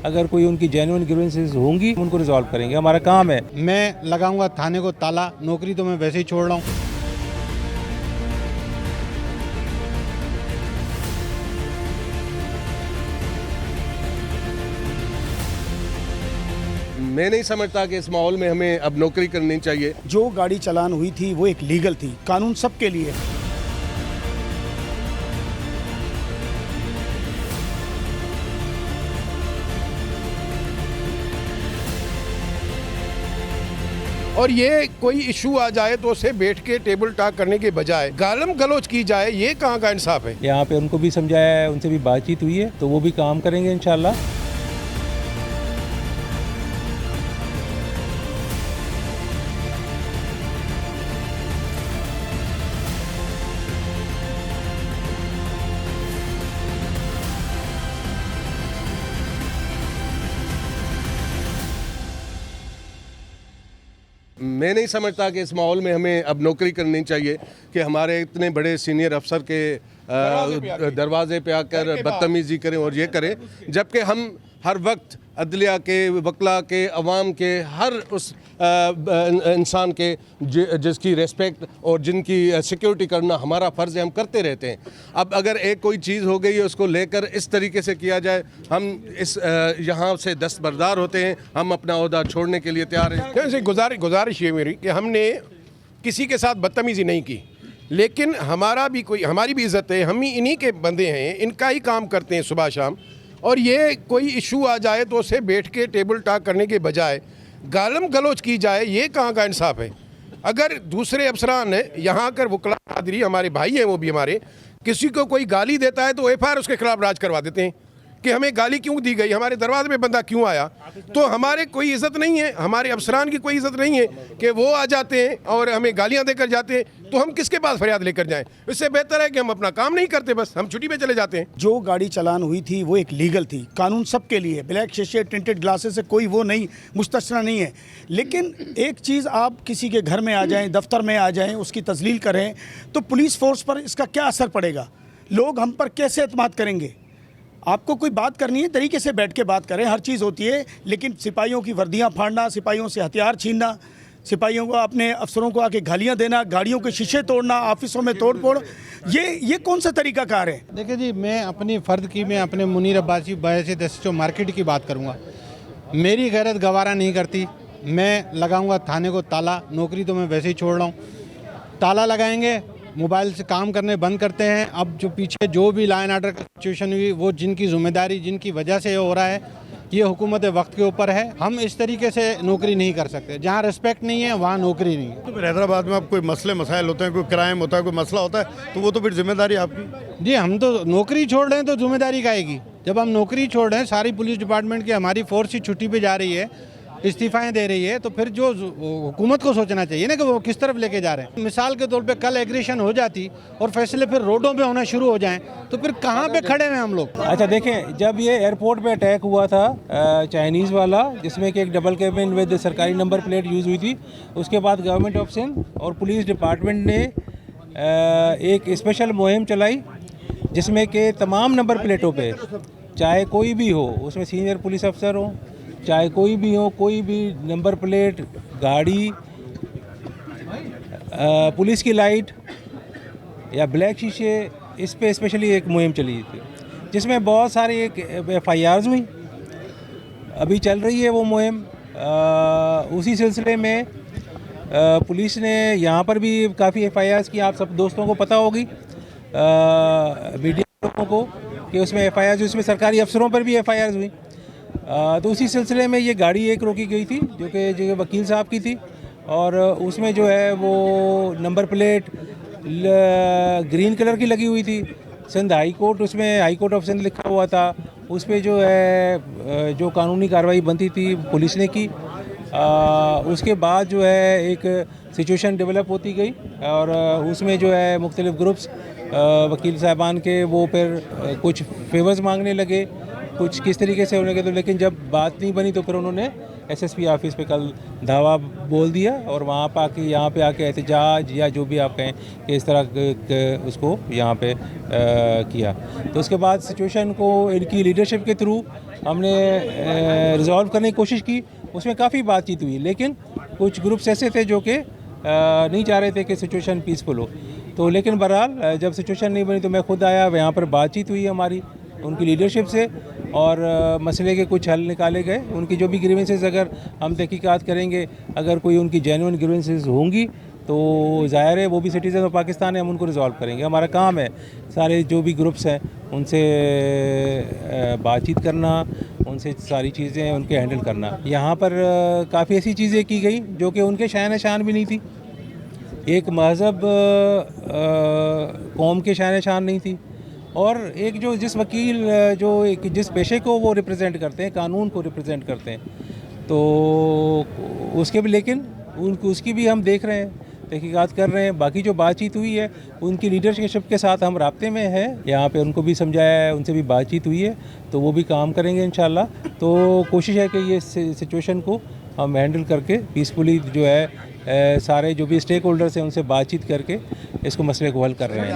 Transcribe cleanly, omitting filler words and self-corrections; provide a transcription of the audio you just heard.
अगर कोई उनकी जेन्युइन ग्रीवेंसेस होंगी उनको रिजॉल्व करेंगे, हमारा काम है। मैं लगाऊंगा थाने को ताला, नौकरी तो मैं वैसे ही छोड़ रहा हूँ। मैं नहीं समझता कि इस माहौल में हमें अब नौकरी करनी चाहिए। जो गाड़ी चालान हुई थी वो एक लीगल थी, कानून सबके लिए। और ये कोई इशू आ जाए तो उसे बैठ के टेबल टॉक करने के बजाय गालम गलोच की जाए, ये कहाँ का इंसाफ है। यहाँ पे उनको भी समझाया है, उनसे भी बातचीत हुई है, तो वो भी काम करेंगे इंशाल्लाह। मैं नहीं समझता कि इस माहौल में हमें अब नौकरी करनी चाहिए कि हमारे इतने बड़े सीनियर अफसर के दरवाजे पे आकर बदतमीजी करें और ये करें, जबकि हम हर वक्त अदलिया के, वकला के, अवाम के, हर उस इंसान के जिसकी रिस्पेक्ट और जिनकी सिक्योरिटी करना हमारा फ़र्ज़ है, हम करते रहते हैं। अब अगर एक कोई चीज़ हो गई है उसको लेकर इस तरीके से किया जाए, हम इस यहाँ से दस्तबरदार होते हैं, हम अपना ओहदा छोड़ने के लिए तैयार हैं। जैसे गुजारिश ये मेरी कि हमने किसी के साथ बदतमीजी नहीं की, लेकिन हमारी भी इज़्ज़त है, हम ही इन्हीं के बंदे हैं, इनका ही काम करते हैं सुबह शाम। और ये कोई इशू आ जाए तो उसे बैठ के टेबल टॉक करने के बजाय गालम गलोच की जाए, ये कहाँ का इंसाफ है। अगर दूसरे अफसरान यहाँ आकर वकला कादरी हमारे भाई हैं, वो भी हमारे, किसी को कोई गाली देता है तो एफआईआर उसके खिलाफ राज करवा देते हैं कि हमें गाली क्यों दी गई, हमारे दरवाजे पे बंदा क्यों आया। तो हमारे कोई इज़्ज़त नहीं है, हमारे अफसरान की कोई इज़्ज़त नहीं है कि वो आ जाते हैं और हमें गालियां देकर जाते हैं, तो हम किसके पास फरियाद लेकर जाएं। इससे बेहतर है कि हम अपना काम नहीं करते, बस हम छुट्टी पे चले जाते हैं। जो गाड़ी चालान हुई थी वो एक लीगल थी, कानून सबके लिए। ब्लैक शीशे, टिंटेड ग्लासेस से कोई वो नहीं, मुस्तस्ना नहीं है। लेकिन एक चीज़, आप किसी के घर में आ जाएं, दफ्तर में आ जाएं, उसकी तजलील करें, तो पुलिस फोर्स पर इसका क्या असर पड़ेगा, लोग हम पर कैसे एतमाद करेंगे। आपको कोई बात करनी है, तरीके से बैठ के बात करें, हर चीज़ होती है। लेकिन सिपाहियों की वर्दियां फाड़ना, सिपाहियों से हथियार छीनना, सिपाहियों को, अपने अफसरों को आके गालियां देना, गाड़ियों के शीशे तोड़ना, ऑफिसों में तोड़ फोड़, ये कौन सा तरीका कार है। देखिए जी, मैं अपनी फ़र्द की, मैं अपने मुनीर अब्बासी बायसी SHO मार्केट की बात करूँगा। मेरी गैरत गवारा नहीं करती, मैं लगाऊंगा थाने को ताला, नौकरी तो मैं वैसे ही छोड़ रहा हूँ। ताला लगाएंगे, मोबाइल से काम करने बंद करते हैं। अब जो पीछे जो भी लॉ एंड ऑर्डर की सिचुएशन हुई, वो जिनकी जिम्मेदारी, जिनकी वजह से ये हो रहा है, ये हुकूमत वक्त के ऊपर है। हम इस तरीके से नौकरी नहीं कर सकते। जहाँ रिस्पेक्ट नहीं है वहाँ नौकरी नहीं है। तो फिर हैदराबाद में अब कोई मसले मसाइल होते हैं, कोई क्राइम होता है, कोई मसला होता है, तो वो तो फिर जिम्मेदारी आपकी। जी, हम तो नौकरी छोड़ रहे हैं तो जिम्मेदारी का आएगी। जब हम नौकरी छोड़ रहे हैं, सारी पुलिस डिपार्टमेंट की हमारी फोर्स ही छुट्टी पे जा रही है, इस्तीफाएं दे रही है, तो फिर जो हुकूमत को सोचना चाहिए ना कि वो किस तरफ लेके जा रहे हैं। मिसाल के तौर पे कल एग्रेशन हो जाती और फैसले फिर रोडों पे होना शुरू हो जाएं, तो फिर कहाँ पे खड़े हैं हम लोग। अच्छा देखें, जब ये एयरपोर्ट पे अटैक हुआ था चाइनीज़ वाला, जिसमें कि एक डबल कैबिन विद सरकारी नंबर प्लेट यूज़ हुई थी, उसके बाद गवर्नमेंट ऑफ सिंध और पुलिस डिपार्टमेंट ने एक स्पेशल मुहिम चलाई, जिसमें कि तमाम नंबर प्लेटों पे, चाहे कोई भी हो, उसमें सीनियर पुलिस अफसर हो, चाहे कोई भी हो, कोई भी नंबर प्लेट, गाड़ी, पुलिस की लाइट या ब्लैक शीशे, इस पे स्पेशली एक मुहिम चली थी, जिसमें बहुत सारी एक FIRs हुई। अभी चल रही है वो मुहिम। उसी सिलसिले में पुलिस ने यहाँ पर भी काफ़ी FIRs की, आप सब दोस्तों को पता होगी, मीडिया लोगों को, कि उसमें FIRs, उसमें सरकारी अफसरों पर भी FIRs हुई। तो उसी सिलसिले में ये गाड़ी एक रोकी गई थी, जो कि वकील साहब की थी, और उसमें जो है वो नंबर प्लेट ग्रीन कलर की लगी हुई थी। सिंध हाई कोर्ट, उसमें हाई कोर्ट ऑफ सिंध लिखा हुआ था। उस पर जो है जो कानूनी कार्रवाई बनती थी पुलिस ने की। उसके बाद जो है एक सिचुएशन डेवलप होती गई, और उसमें जो है मुख्तलिफ ग्रुप्स वकील साहबान के वो फिर कुछ फेवर्स मांगने लगे, कुछ किस तरीके से होने के, तो लेकिन जब बात नहीं बनी तो फिर उन्होंने एसएसपी ऑफिस पे कल धावा बोल दिया और वहाँ पर आके यहाँ पे आके एहतजाज या जो भी आप कहें कि इस तरह उसको यहाँ पे किया। तो उसके बाद सिचुएशन को इनकी लीडरशिप के थ्रू हमने रिजॉल्व करने की कोशिश की। उसमें काफ़ी बातचीत हुई, लेकिन कुछ ग्रुप्स ऐसे थे जो कि नहीं चाह रहे थे कि सिचुएशन पीसफुल हो। तो लेकिन बहरहाल जब सिचुएशन नहीं बनी तो मैं खुद आया, यहाँ पर बातचीत हुई हमारी उनकी लीडरशिप से और मसले के कुछ हल निकाले गए। उनकी जो भी ग्रीवेंसेस अगर हम तहकीकात करेंगे, अगर कोई उनकी जेन्युइन ग्रीवेंसेस होंगी तो ज़ाहिर है वो भी सिटीज़न ऑफ पाकिस्तान है, हम उनको रिजॉल्व करेंगे। हमारा काम है सारे जो भी ग्रुप्स हैं उनसे बातचीत करना, उनसे सारी चीज़ें उनके हैंडल करना। यहाँ पर काफ़ी ऐसी चीज़ें की गई जो कि उनके शान शान भी नहीं थी। एक मज़हब कौम के शान शान नहीं थी, और एक जो जिस वकील जो एक जिस पेशे को वो रिप्रेजेंट करते हैं, कानून को रिप्रेजेंट करते हैं, तो उसके भी लेकिन उसकी भी हम देख रहे हैं, तहकीकात कर रहे हैं। बाकी जो बातचीत हुई है उनकी लीडरशिप के साथ हम राब्ते में हैं, यहाँ पे उनको भी समझाया है, उनसे भी बातचीत हुई है, तो वो भी काम करेंगे इंशाल्लाह। तो कोशिश है कि ये सिचुएशन को हम हैंडल करके पीसफुली जो है सारे जो भी स्टेक होल्डर्स हैं उनसे बातचीत करके इसको मसले को हल कर रहे हैं।